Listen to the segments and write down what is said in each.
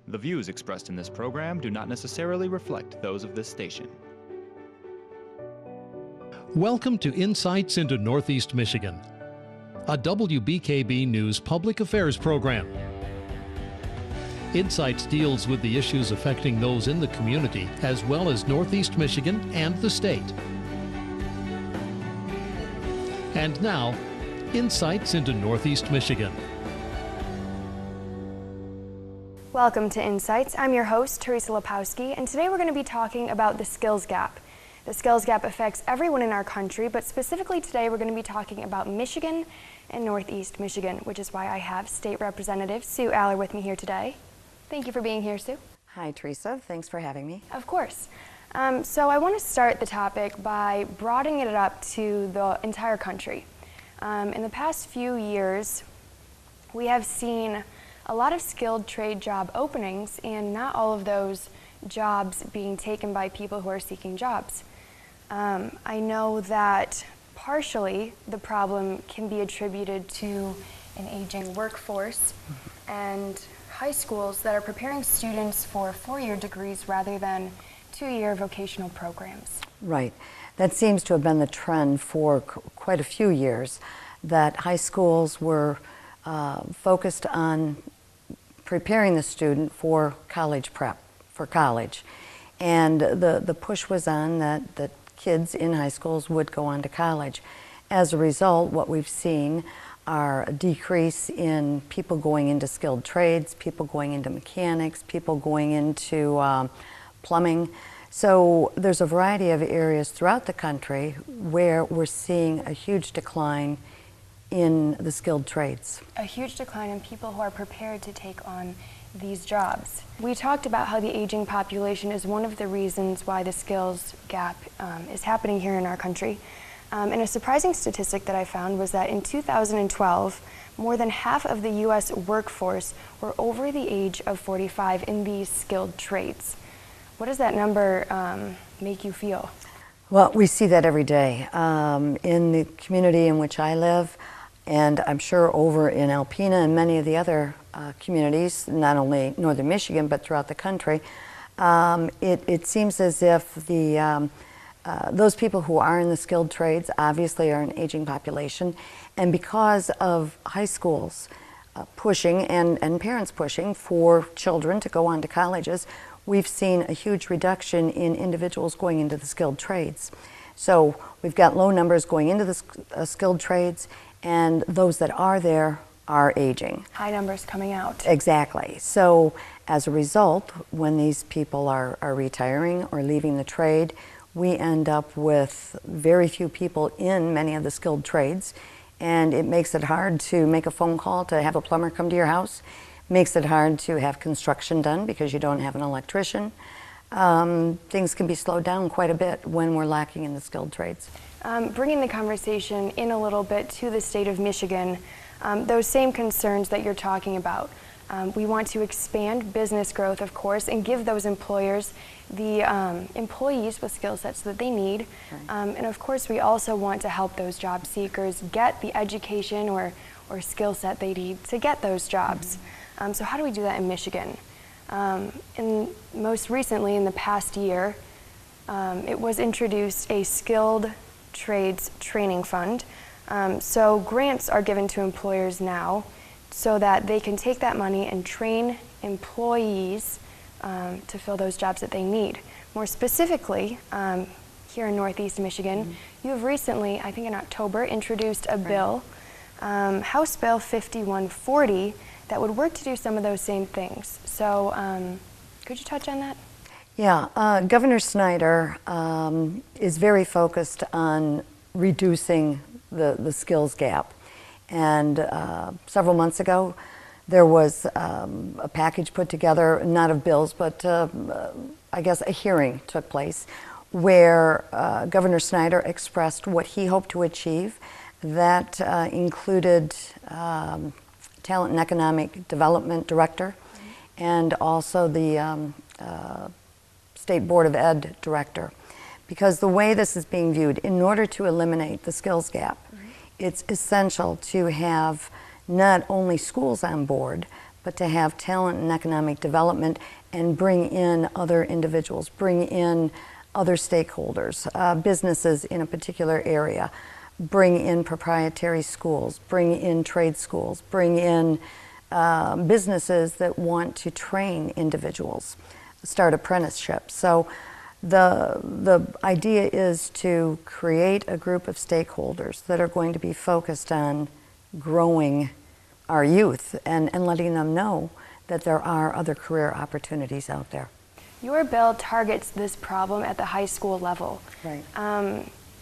The views expressed in this program do not necessarily reflect those of this station. Welcome to Insights into Northeast Michigan, a WBKB News public affairs program. Insights deals with the issues affecting those in the community as well as Northeast Michigan and the state. And now, Insights into Northeast Michigan. Welcome to Insights. I'm your host, Teresa Lepowski, and today we're going to be talking about the skills gap. The skills gap affects everyone in our country, but specifically today we're going to be talking about Michigan and Northeast Michigan, which is why I have State Representative Sue Aller with me here today. Thank you for being here, Sue. Hi, Teresa. Thanks for having me. Of course. So I want to start the topic by broadening it up to the entire country. In the past few years, we have seen a lot of skilled trade job openings, and not all of those jobs being taken by people who are seeking jobs. I know that partially the problem can be attributed to an aging workforce and high schools that are preparing students for four-year degrees rather than two-year vocational programs. Right. That seems to have been the trend for quite a few years, that high schools were focused on preparing the student for college prep, for college. And the push was on that kids in high schools would go on to college. As a result, what we've seen are a decrease in people going into skilled trades, people going into mechanics, people going into plumbing. So there's a variety of areas throughout the country where we're seeing a huge decline in the skilled trades. A huge decline in people who are prepared to take on these jobs. We talked about how the aging population is one of the reasons why the skills gap is happening here in our country. And a surprising statistic that I found was that in 2012, more than half of the U.S. workforce were over the age of 45 in these skilled trades. What does that number make you feel? Well, we see that every day. In the community in which I live, and I'm sure over in Alpena and many of the other communities, not only northern Michigan, but throughout the country, it seems as if those people who are in the skilled trades obviously are an aging population, and because of high schools pushing and parents pushing for children to go on to colleges, we've seen a huge reduction in individuals going into the skilled trades. So we've got low numbers going into the skilled trades, and those that are there are aging. High numbers coming out. Exactly. So as a result, when these people are retiring or leaving the trade, we end up with very few people in many of the skilled trades, and it makes it hard to make a phone call to have a plumber come to your house. Makes it hard to have construction done because you don't have an electrician. Things can be slowed down quite a bit when we're lacking in the skilled trades. Bringing the conversation in a little bit to the state of Michigan, those same concerns that you're talking about. We want to expand business growth, of course, and give those employers the employees with skill sets that they need. Right. And of course, we also want to help those job seekers get the education or skill set they need to get those jobs. Mm-hmm. So how do we do that in Michigan? Most recently, in the past year, it was introduced a skilled trades training fund. So grants are given to employers now so that they can take that money and train employees to fill those jobs that they need. More specifically, here in Northeast Michigan, mm-hmm. you have recently, I think in October, introduced a bill, House Bill 5140, that would work to do some of those same things. So could you touch on that? Yeah, Governor Snyder is very focused on reducing the skills gap. And several months ago, there was a package put together, not of bills, but I guess a hearing took place where Governor Snyder expressed what he hoped to achieve. That included Talent and Economic Development Director, mm-hmm. and also the State Board of Ed Director. Because the way this is being viewed, in order to eliminate the skills gap, mm-hmm. it's essential to have not only schools on board, but to have talent and economic development and bring in other individuals, bring in other stakeholders, businesses in a particular area, bring in proprietary schools, bring in trade schools, bring in businesses that want to train individuals, start apprenticeships. So the idea is to create a group of stakeholders that are going to be focused on growing our youth and letting them know that there are other career opportunities out there. Your bill targets this problem at the high school level. Right.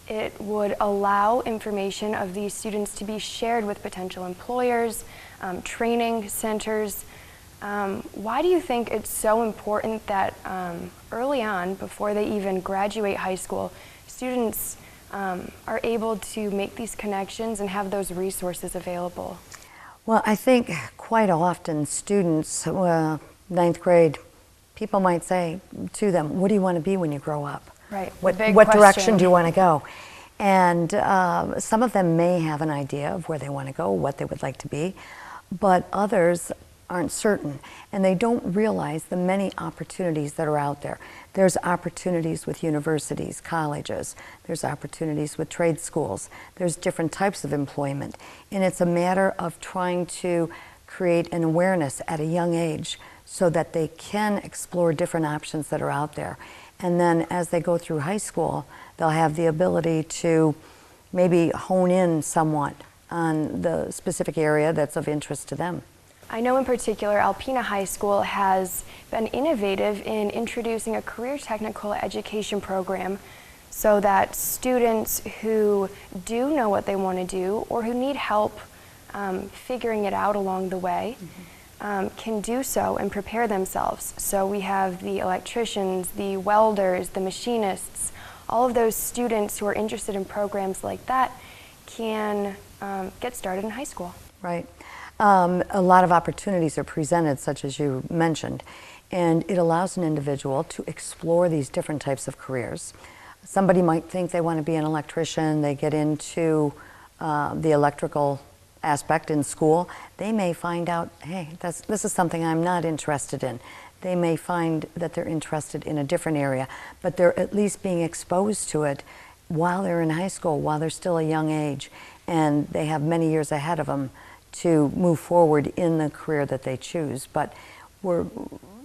It would allow information of these students to be shared with potential employers, training centers. Why do you think it's so important that early on, before they even graduate high school, students are able to make these connections and have those resources available? Well, I think quite often students, ninth grade, people might say to them, what do you want to be when you grow up? Right. What direction do you want to go? And some of them may have an idea of where they want to go, what they would like to be, but others aren't certain, and they don't realize the many opportunities that are out there. There's opportunities with universities, colleges, there's opportunities with trade schools, there's different types of employment, and it's a matter of trying to create an awareness at a young age so that they can explore different options that are out there. And then as they go through high school, they'll have the ability to maybe hone in somewhat on the specific area that's of interest to them. I know in particular Alpena High School has been innovative in introducing a career technical education program so that students who do know what they want to do or who need help figuring it out along the way can do so and prepare themselves. So we have the electricians, the welders, the machinists, all of those students who are interested in programs like that can get started in high school. Right. A lot of opportunities are presented, such as you mentioned, and it allows an individual to explore these different types of careers. Somebody might think they want to be an electrician, they get into the electrical aspect in school. They may find out, hey, this is something I'm not interested in. They may find that they're interested in a different area, but they're at least being exposed to it while they're in high school, while they're still a young age, and they have many years ahead of them to move forward in the career that they choose. But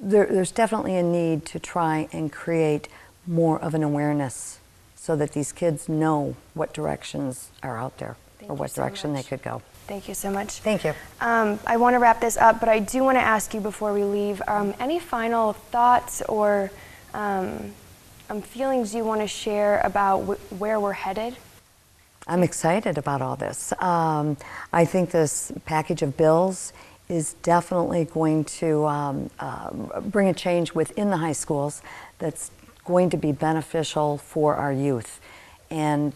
there's definitely a need to try and create more of an awareness so that these kids know what directions are out there or what direction they could go. Thank you so much. Thank you. I want to wrap this up, but I do want to ask you before we leave, any final thoughts or feelings you want to share about where we're headed? I'm excited about all this. I think this package of bills is definitely going to bring a change within the high schools that's going to be beneficial for our youth and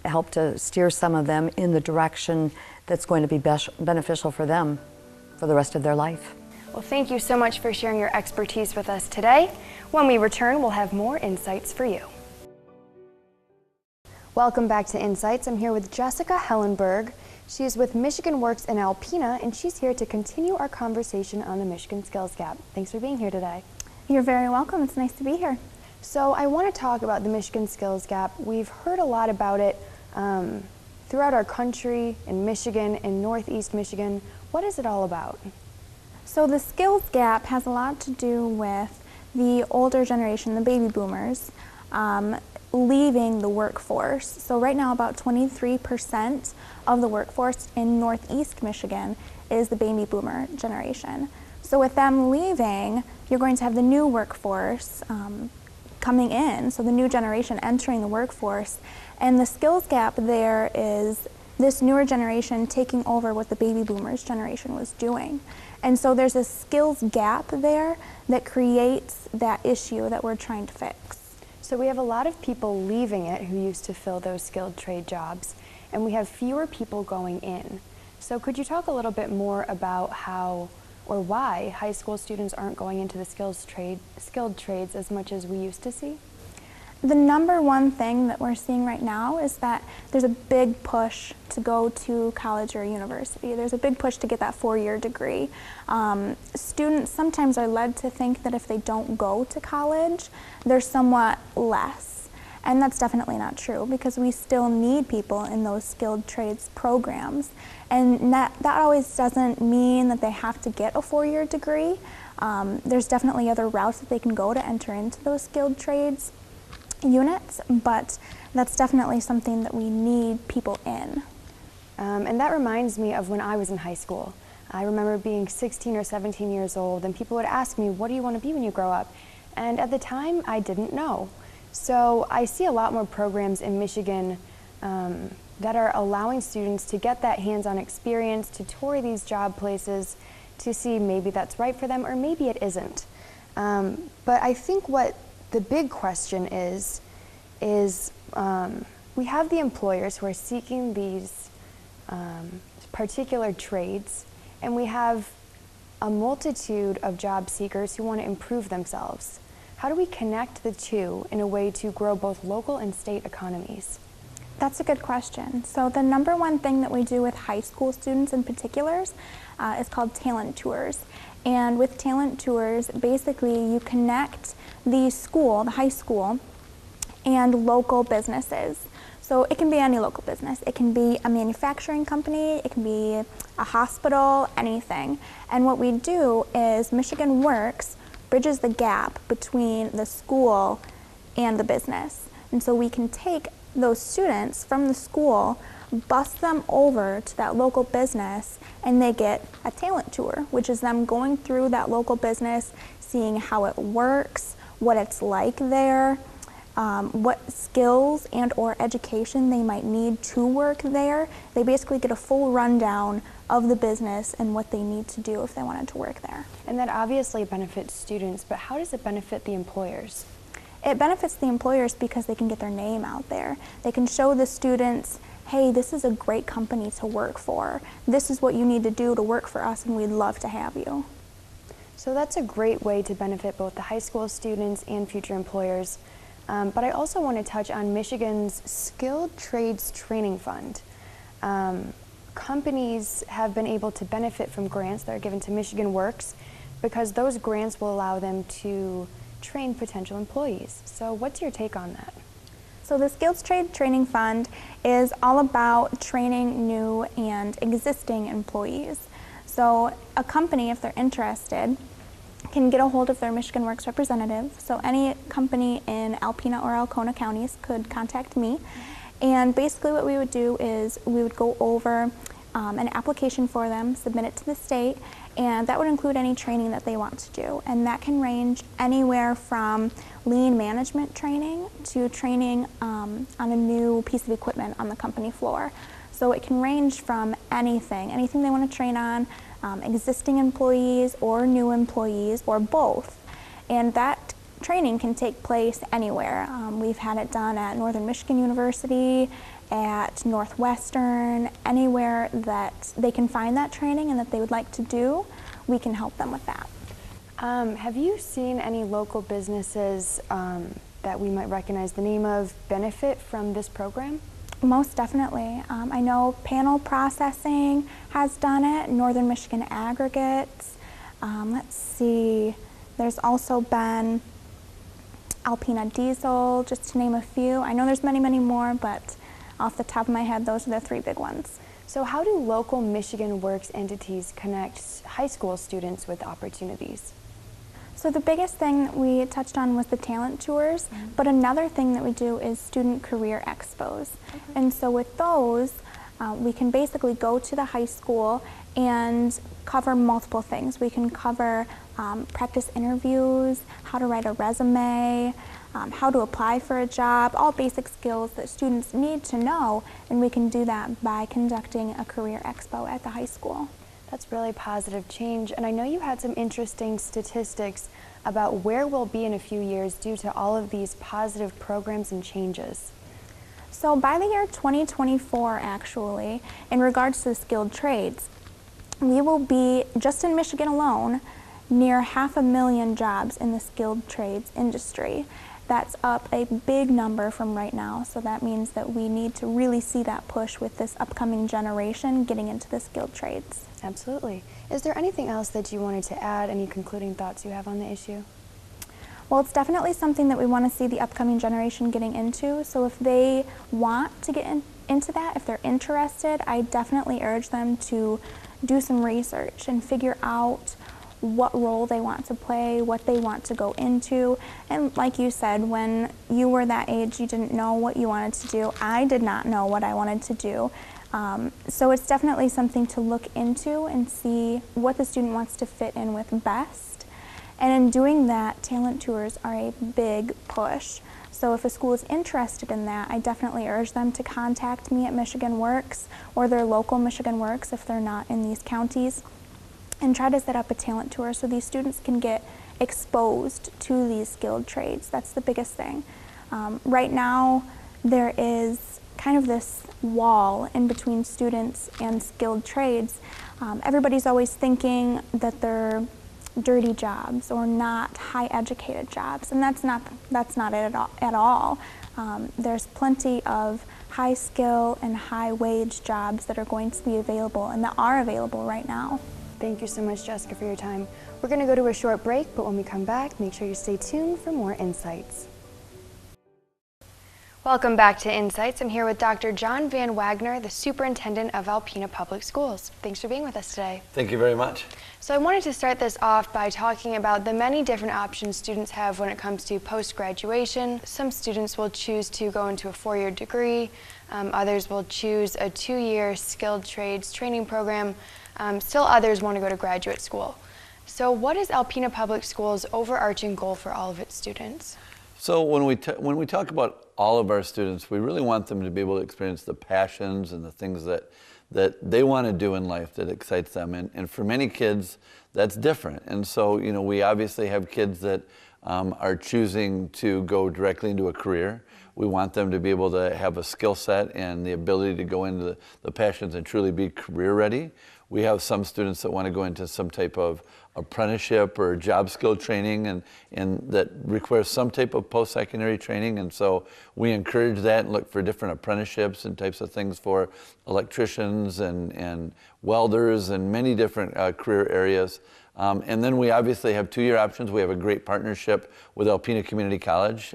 help to steer some of them in the direction that's going to be beneficial for them for the rest of their life. Well, thank you so much for sharing your expertise with us today. When we return, we'll have more insights for you. Welcome back to Insights. I'm here with Jessica Hellenberg. She is with Michigan Works in Alpena, and she's here to continue our conversation on the Michigan Skills Gap. Thanks for being here today. You're very welcome. It's nice to be here. So I want to talk about the Michigan Skills Gap. We've heard a lot about it throughout our country, in Michigan, in Northeast Michigan. What is it all about? So the skills gap has a lot to do with the older generation, the baby boomers, leaving the workforce. So right now about 23% of the workforce in Northeast Michigan is the baby boomer generation. So with them leaving, you're going to have the new workforce coming in, so the new generation entering the workforce. And the skills gap there is this newer generation taking over what the baby boomers generation was doing. And so there's a skills gap there that creates that issue that we're trying to fix. So we have a lot of people leaving it who used to fill those skilled trade jobs, and we have fewer people going in. So could you talk a little bit more about how or why high school students aren't going into the skilled trades as much as we used to see? The number one thing that we're seeing right now is that there's a big push to go to college or university. There's a big push to get that 4-year degree. Students sometimes are led to think that if they don't go to college, they're somewhat less. And that's definitely not true, because we still need people in those skilled trades programs. And that always doesn't mean that they have to get a 4-year degree. There's definitely other routes that they can go to enter into those skilled trades units, but that's definitely something that we need people in. And that reminds me of when I was in high school. I remember being 16 or 17 years old, and people would ask me, what do you want to be when you grow up? And at the time, I didn't know. So I see a lot more programs in Michigan that are allowing students to get that hands-on experience, to tour these job places, to see maybe that's right for them or maybe it isn't. But I think what the big question is we have the employers who are seeking these particular trades, and we have a multitude of job seekers who want to improve themselves. How do we connect the two in a way to grow both local and state economies? That's a good question. So the number one thing that we do with high school students in particular is called talent tours. And with talent tours, basically you connect the school, the high school, and local businesses. So it can be any local business. It can be a manufacturing company, it can be a hospital, anything. And what we do is Michigan Works bridges the gap between the school and the business. And so we can take those students from the school, bus them over to that local business, and they get a talent tour, which is them going through that local business, seeing how it works, what it's like there, what skills and or education they might need to work there. They basically get a full rundown of the business and what they need to do if they wanted to work there. And that obviously benefits students, but how does it benefit the employers? It benefits the employers because they can get their name out there. They can show the students, hey, this is a great company to work for. This is what you need to do to work for us, and we'd love to have you. So that's a great way to benefit both the high school students and future employers. But I also want to touch on Michigan's Skilled Trades Training Fund. Companies have been able to benefit from grants that are given to Michigan Works because those grants will allow them to train potential employees. So what's your take on that? So the Skilled Trade Training Fund is all about training new and existing employees. So a company, if they're interested, can get a hold of their Michigan Works representative. So any company in Alpena or Alcona counties could contact me. And basically what we would do is we would go over an application for them, submit it to the state, and that would include any training that they want to do. And that can range anywhere from lean management training to training on a new piece of equipment on the company floor. So it can range from anything they want to train on, existing employees or new employees or both. And that training can take place anywhere. We've had it done at Northern Michigan University, at Northwestern, anywhere that they can find that training and that they would like to do, we can help them with that. Have you seen any local businesses that we might recognize the name of benefit from this program? Most definitely. I know Panel Processing has done it, Northern Michigan Aggregates. Let's see, there's also been Alpena Diesel, just to name a few. I know there's many, many more, but off the top of my head, those are the three big ones. So how do local Michigan Works entities connect high school students with opportunities? So the biggest thing that we touched on was the talent tours, but another thing that we do is student career expos. And so with those, we can basically go to the high school and cover multiple things. We can cover practice interviews, how to write a resume, how to apply for a job, all basic skills that students need to know, and we can do that by conducting a career expo at the high school. That's really positive change, and I know you had some interesting statistics about where we'll be in a few years due to all of these positive programs and changes. So by the year 2024, actually, in regards to the skilled trades, we will be, just in Michigan alone, near 500,000 jobs in the skilled trades industry. That's up a big number from right now, so that means that we need to really see that push with this upcoming generation getting into the skilled trades. Absolutely. Is there anything else that you wanted to add, any concluding thoughts you have on the issue? Well, it's definitely something that we want to see the upcoming generation getting into, so if they want to get into that, if they're interested, I definitely urge them to do some research and figure out what role they want to play, what they want to go into. And like you said, when you were that age, you didn't know what you wanted to do. I did not know what I wanted to do. So it's definitely something to look into and see what the student wants to fit in with best. And in doing that, talent tours are a big push. So if a school is interested in that, I definitely urge them to contact me at Michigan Works or their local Michigan Works if they're not in these counties, and try to set up a talent tour so these students can get exposed to these skilled trades. That's the biggest thing. Right now, there is kind of this wall in between students and skilled trades. Everybody's always thinking that they're dirty jobs or not high educated jobs, and that's not it at all. There's plenty of high skill and high wage jobs that are going to be available and that are available right now. Thank you so much, Jessica, for your time. We're going to go to a short break, but when we come back, make sure you stay tuned for more insights. Welcome back to Insights. I'm here with Dr. John Van Wagner, the Superintendent of Alpena Public Schools. Thanks for being with us today. Thank you very much. So I wanted to start this off by talking about the many different options students have when it comes to post-graduation. Some students will choose to go into a 4-year degree. Others will choose a 2-year skilled trades training program. Still others want to go to graduate school. So what is Alpena Public Schools' overarching goal for all of its students? So when we talk about all of our students, we really want them to be able to experience the passions and the things that they want to do in life that excites them. And for many kids, that's different. And so, you know, we obviously have kids that are choosing to go directly into a career. We want them to be able to have a skill set and the ability to go into the passions and truly be career ready. We have some students that want to go into some type of apprenticeship or job skill training and that requires some type of post-secondary training. And so we encourage that and look for different apprenticeships and types of things for electricians and welders and many different career areas. And then we obviously have 2-year options. We have a great partnership with Alpena Community College.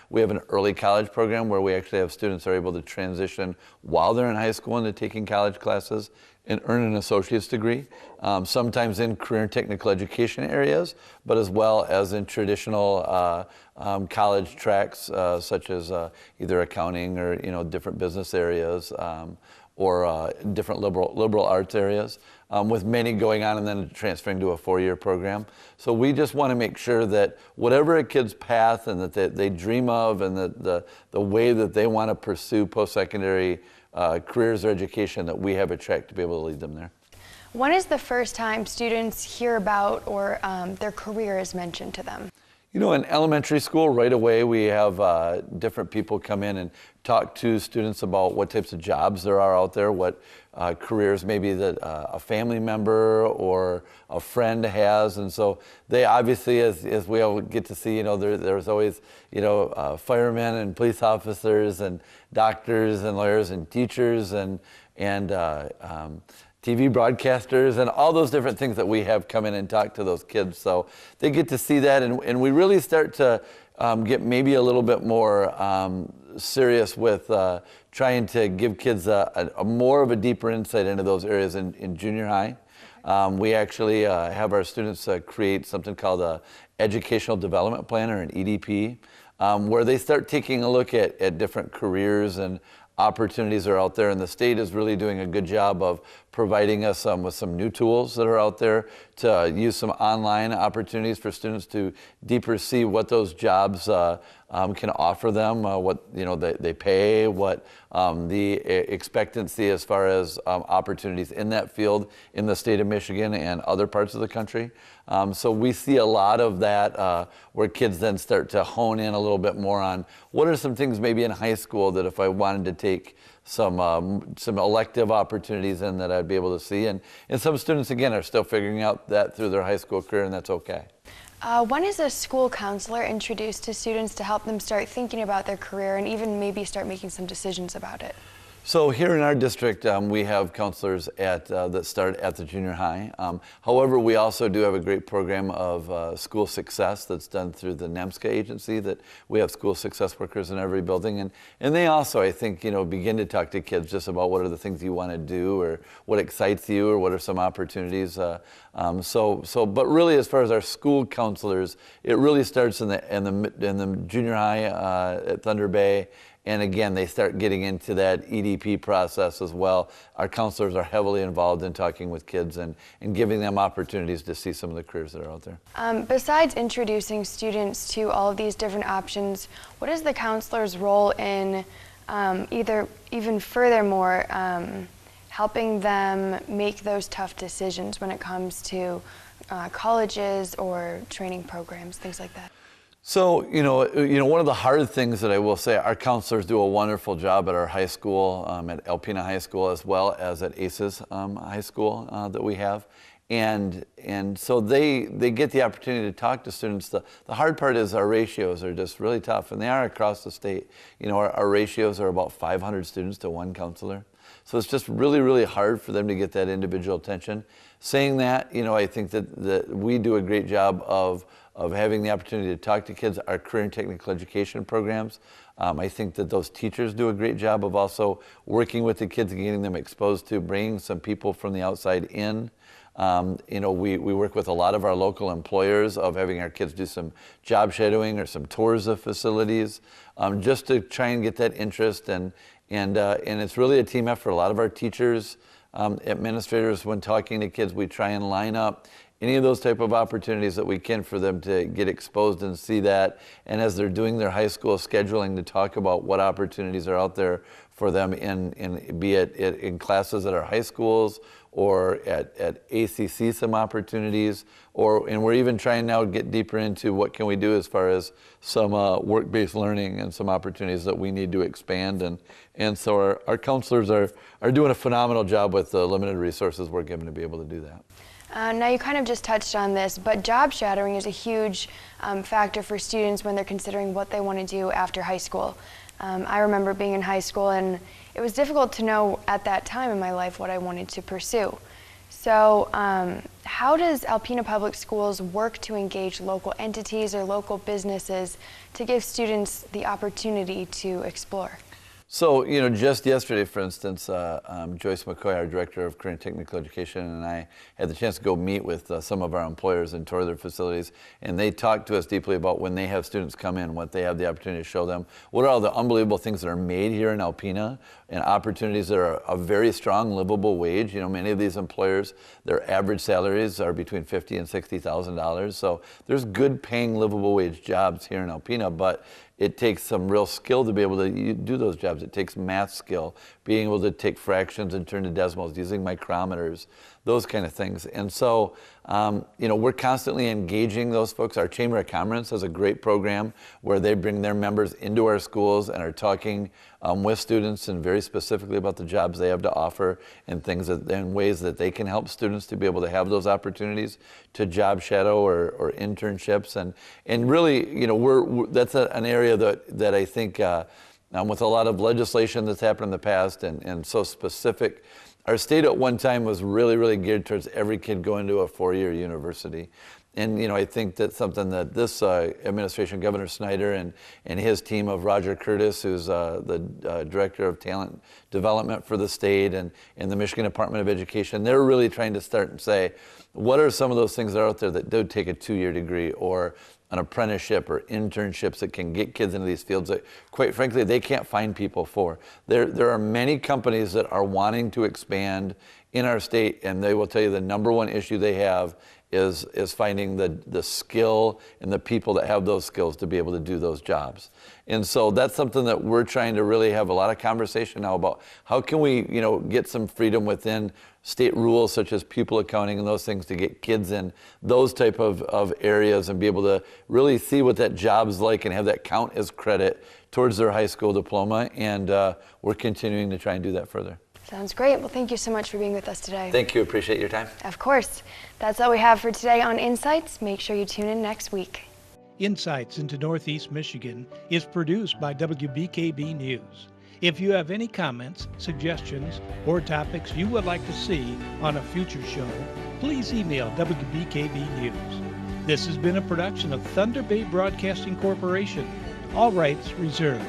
We have an early college program where we actually have students that are able to transition while they're in high school into taking college classes and earn an associate's degree, sometimes in career and technical education areas, but as well as in traditional college tracks, such as either accounting or different business areas, or different liberal arts areas, with many going on and then transferring to a 4-year program. So we just want to make sure that whatever a kid's path and that they dream of and the way that they want to pursue post-secondary careers or education, that we have a track to be able to lead them there. When is the first time students hear about or their career is mentioned to them? You know, in elementary school, right away, we have different people come in and talk to students about what types of jobs there are out there, what careers maybe that a family member or a friend has. And so they obviously, as we all get to see, there's always, firemen and police officers and doctors and lawyers and teachers and TV broadcasters and all those different things that we have come in and talk to those kids. So they get to see that, and we really start to get maybe a little bit more serious with trying to give kids a more of a deeper insight into those areas in junior high. We actually have our students create something called a Educational Development Plan, or an EDP, where they start taking a look at different careers and opportunities are out there, and the state is really doing a good job of providing us with some new tools that are out there to use some online opportunities for students to deeper see what those jobs can offer them, what they pay, what the expectancy as far as opportunities in that field in the state of Michigan and other parts of the country. So we see a lot of that where kids then start to hone in a little bit more on what are some things maybe in high school that if I wanted to take some elective opportunities in that I'd be able to see. And some students, again, are still figuring out that through their high school career, and that's okay. When is a school counselor introduced to students to help them start thinking about their career and even maybe start making some decisions about it? So here in our district, we have counselors that start at the junior high. However, we also do have a great program of school success that's done through the NEMSCA agency, that we have school success workers in every building. And they also, I think, begin to talk to kids just about what are the things you want to do, or what excites you, or what are some opportunities. But really, as far as our school counselors, it really starts in the junior high at Thunder Bay. And again, they start getting into that EDP process as well. Our counselors are heavily involved in talking with kids and giving them opportunities to see some of the careers that are out there. Besides introducing students to all of these different options, what is the counselor's role in helping them make those tough decisions when it comes to colleges or training programs, things like that? So, one of the hard things that I will say, our counselors do a wonderful job at our high school, at Alpena High School, as well as at ACES High School that we have. And so they get the opportunity to talk to students. The hard part is our ratios are just really tough, and they are across the state. Our ratios are about 500 students to one counselor. So it's just really, really hard for them to get that individual attention. Saying that, I think that we do a great job of having the opportunity to talk to kids. Our career and technical education programs, I think that those teachers do a great job of also working with the kids and getting them exposed to bringing some people from the outside in. We work with a lot of our local employers of having our kids do some job shadowing or some tours of facilities, just to try and get that interest. And it's really a team effort. A lot of our teachers, administrators, when talking to kids, we try and line up any of those type of opportunities that we can for them to get exposed and see that. And as they're doing their high school scheduling, to talk about what opportunities are out there for them be it in classes at our high schools or at ACC, some opportunities, and we're even trying now to get deeper into what can we do as far as some work-based learning and some opportunities that we need to expand. And so our counselors are doing a phenomenal job with the limited resources we're given to be able to do that. Now you kind of just touched on this, but job shadowing is a huge factor for students when they're considering what they want to do after high school. I remember being in high school, and it was difficult to know at that time in my life what I wanted to pursue. So how does Alpena Public Schools work to engage local entities or local businesses to give students the opportunity to explore? So, just yesterday, for instance, Joyce McCoy, our Director of Career and Technical Education, and I had the chance to go meet with some of our employers and tour their facilities, and they talked to us deeply about when they have students come in, what they have the opportunity to show them, what are all the unbelievable things that are made here in Alpena, and opportunities that are a very strong, livable wage. Many of these employers, their average salaries are between $50,000 and $60,000, so there's good paying, livable wage jobs here in Alpena, but it takes some real skill to be able to do those jobs. It takes math skill, being able to take fractions and turn to decimals, using micrometers, those kind of things. And so, we're constantly engaging those folks. Our Chamber of Commerce has a great program where they bring their members into our schools and are talking with students and very specifically about the jobs they have to offer and and ways that they can help students to be able to have those opportunities to job shadow or internships. And really, that's an area that I think with a lot of legislation that's happened in the past and so specific. Our state at one time was really, really geared towards every kid going to a four-year university. And, I think that's something that this administration, Governor Snyder and his team of Roger Curtis, who's the Director of Talent Development for the state and the Michigan Department of Education, they're really trying to start and say, what are some of those things that are out there that do take a two-year degree or an apprenticeship or internships that can get kids into these fields that, quite frankly, they can't find people for. There are many companies that are wanting to expand in our state, and they will tell you the number one issue they have is finding the skill and the people that have those skills to be able to do those jobs. And so that's something that we're trying to really have a lot of conversation now about. How can we, get some freedom within state rules such as pupil accounting and those things to get kids in those type of areas and be able to really see what that job's like and have that count as credit towards their high school diploma. And we're continuing to try and do that further. Sounds great. Well, thank you so much for being with us today. Thank you. Appreciate your time. Of course. That's all we have for today on Insights. Make sure you tune in next week. Insights into Northeast Michigan is produced by WBKB News. If you have any comments, suggestions, or topics you would like to see on a future show, please email WBKB News. This has been a production of Thunder Bay Broadcasting Corporation. All rights reserved.